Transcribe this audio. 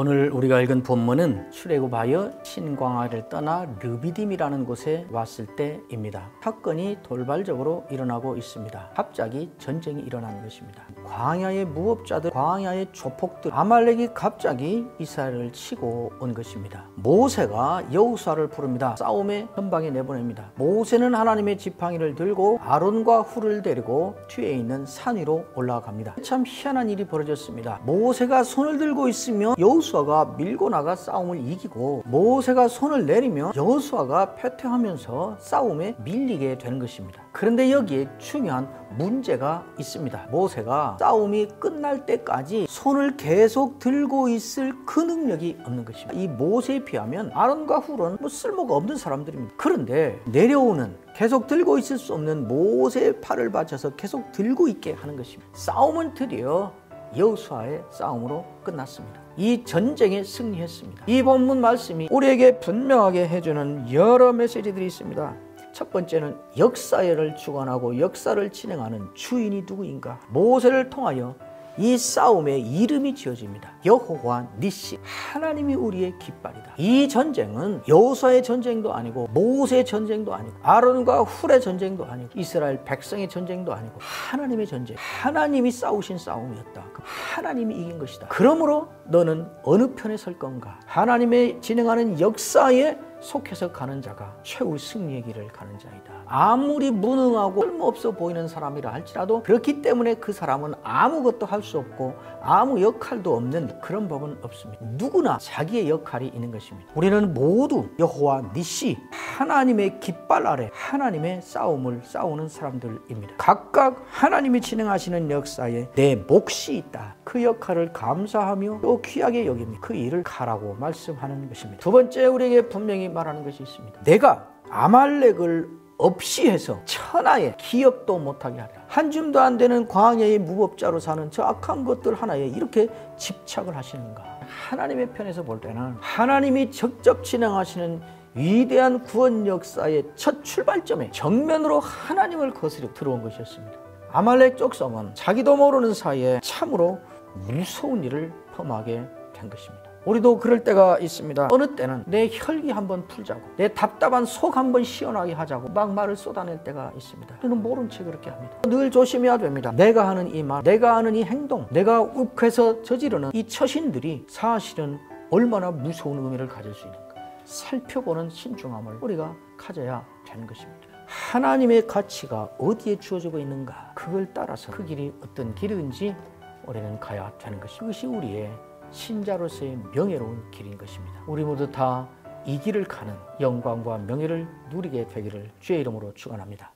오늘 우리가 읽은 본문은 출애굽하여 신광야를 떠나 르비딤이라는 곳에 왔을 때입니다. 사건이 돌발적으로 일어나고 있습니다. 갑자기 전쟁이 일어나는 것입니다. 광야의 무법자들, 광야의 조폭들, 아말렉이 갑자기 이스라엘을 치고 온 것입니다. 모세가 여호수아를 부릅니다. 싸움의 전방에 내보냅니다. 모세는 하나님의 지팡이를 들고 아론과 훌을 데리고 뒤에 있는 산 위로 올라갑니다. 참 희한한 일이 벌어졌습니다. 모세가 손을 들고 있으면 여호수아가 밀고 나가 싸움을 이기고, 모세가 손을 내리면 여호수아가 패퇴하면서 싸움에 밀리게 되는 것입니다. 그런데 여기에 중요한 문제가 있습니다. 모세가 싸움이 끝날 때까지 손을 계속 들고 있을 그 능력이 없는 것입니다. 이 모세에 비하면 아론과 훌은 쓸모가 없는 사람들입니다. 그런데 내려오는, 계속 들고 있을 수 없는 모세의 팔을 받쳐서 계속 들고 있게 하는 것입니다. 싸움은 드디어 여호수아의 싸움으로 끝났습니다. 이 전쟁에 승리했습니다. 이 본문 말씀이 우리에게 분명하게 해주는 여러 메시지들이 있습니다. 첫 번째는 역사를 주관하고 역사를 진행하는 주인이 누구인가? 모세를 통하여 이 싸움에 이름이 지어집니다. 여호와 니시, 하나님이 우리의 깃발이다. 이 전쟁은 여호수아의 전쟁도 아니고 모세의 전쟁도 아니고 아론과 훌의 전쟁도 아니고 이스라엘 백성의 전쟁도 아니고 하나님의 전쟁, 하나님이 싸우신 싸움이었다. 하나님이 이긴 것이다. 그러므로 너는 어느 편에 설 건가? 하나님의 진행하는 역사에 속해서 가는 자가 최후의 승리의 길을 가는 자이다. 아무리 무능하고 쓸모없어 보이는 사람이라 할지라도 그렇기 때문에 그 사람은 아무것도 할 수 없고 아무 역할도 없는 그런 법은 없습니다. 누구나 자기의 역할이 있는 것입니다. 우리는 모두 여호와 니시, 하나님의 깃발 아래 하나님의 싸움을 싸우는 사람들입니다. 각각 하나님이 진행하시는 역사에 내 몫이 있다. 그 역할을 감사하며 또 귀하게 여깁니다. 그 일을 가라고 말씀하는 것입니다. 두 번째, 우리에게 분명히 말하는 것이 있습니다. 내가 아말렉을 없이 해서 천하에 기억도 못하게 하리라. 한 줌도 안 되는 광야의 무법자로 사는 저 악한 것들 하나에 이렇게 집착을 하시는가? 하나님의 편에서 볼 때는 하나님이 직접 진행하시는 위대한 구원 역사의 첫 출발점에 정면으로 하나님을 거스려 들어온 것이었습니다. 아말렉 족속은 자기도 모르는 사이에 참으로 무서운 일을 범하게 된 것입니다. 우리도 그럴 때가 있습니다. 어느 때는 내 혈기 한번 풀자고, 내 답답한 속 한번 시원하게 하자고 막 말을 쏟아낼 때가 있습니다. 우리는 모른 채 그렇게 합니다. 늘 조심해야 됩니다. 내가 하는 이 말, 내가 하는 이 행동, 내가 욱해서 저지르는 이 처신들이 사실은 얼마나 무서운 의미를 가질 수 있는가 살펴보는 신중함을 우리가 가져야 되는 것입니다. 하나님의 가치가 어디에 주어지고 있는가, 그걸 따라서 그 길이 어떤 길인지 우리는 가야 되는 것입니다. 그것이 우리의 신자로서의 명예로운 길인 것입니다. 우리 모두 다 이 길을 가는 영광과 명예를 누리게 되기를 주의 이름으로 축원합니다.